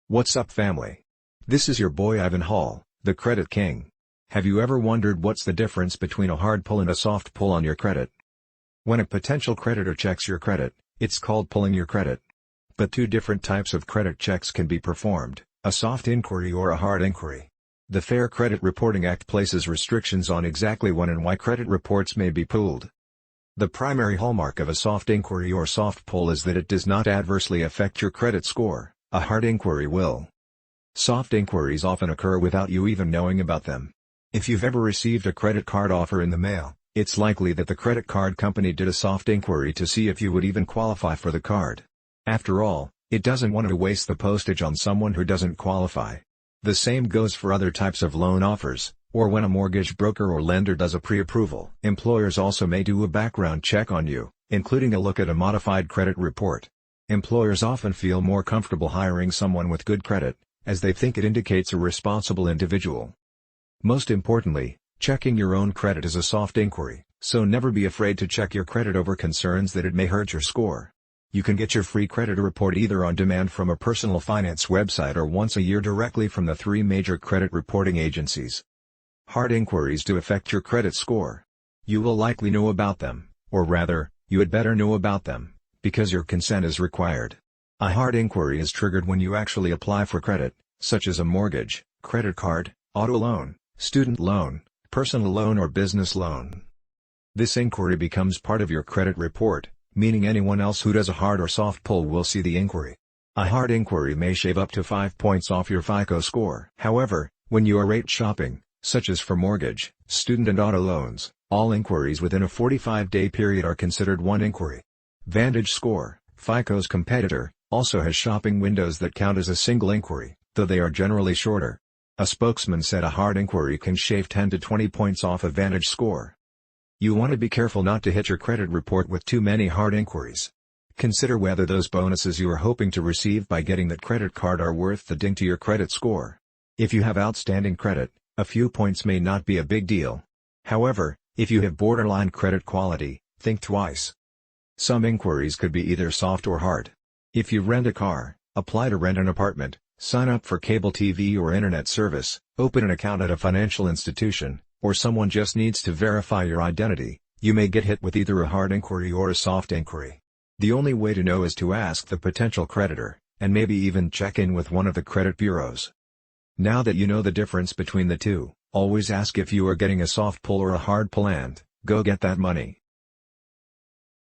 What's up, family? This is your boy Ivan Hall, the Credit King. Have you ever wondered what's the difference between a hard pull and a soft pull on your credit? When a potential creditor checks your credit, it's called pulling your credit. But two different types of credit checks can be performed, a soft inquiry or a hard inquiry. The Fair Credit Reporting Act places restrictions on exactly when and why credit reports may be pulled. The primary hallmark of a soft inquiry or soft pull is that it does not adversely affect your credit score. A hard inquiry will. Soft inquiries often occur without you even knowing about them. If you've ever received a credit card offer in the mail, it's likely that the credit card company did a soft inquiry to see if you would even qualify for the card. After all, it doesn't want to waste the postage on someone who doesn't qualify. The same goes for other types of loan offers, or when a mortgage broker or lender does a pre-approval. Employers also may do a background check on you, including a look at a modified credit report. Employers often feel more comfortable hiring someone with good credit, as they think it indicates a responsible individual. Most importantly, checking your own credit is a soft inquiry, so never be afraid to check your credit over concerns that it may hurt your score. You can get your free credit report either on demand from a personal finance website or once a year directly from the 3 major credit reporting agencies. Hard inquiries do affect your credit score. You will likely know about them, or rather, you had better know about them, because your consent is required. A hard inquiry is triggered when you actually apply for credit, such as a mortgage, credit card, auto loan, student loan, personal loan or business loan. This inquiry becomes part of your credit report, meaning anyone else who does a hard or soft pull will see the inquiry. A hard inquiry may shave up to 5 points off your FICO score. However, when you are rate shopping, such as for mortgage, student and auto loans, all inquiries within a 45-day period are considered one inquiry. VantageScore, FICO's competitor, also has shopping windows that count as a single inquiry, though they are generally shorter. A spokesman said a hard inquiry can shave 10 to 20 points off a VantageScore. You want to be careful not to hit your credit report with too many hard inquiries. Consider whether those bonuses you are hoping to receive by getting that credit card are worth the ding to your credit score. If you have outstanding credit, a few points may not be a big deal. However, if you have borderline credit quality, think twice. Some inquiries could be either soft or hard. If you rent a car, apply to rent an apartment, sign up for cable TV or internet service, open an account at a financial institution, or someone just needs to verify your identity, you may get hit with either a hard inquiry or a soft inquiry. The only way to know is to ask the potential creditor, and maybe even check in with one of the credit bureaus. Now that you know the difference between the two, always ask if you are getting a soft pull or a hard pull and go get that money.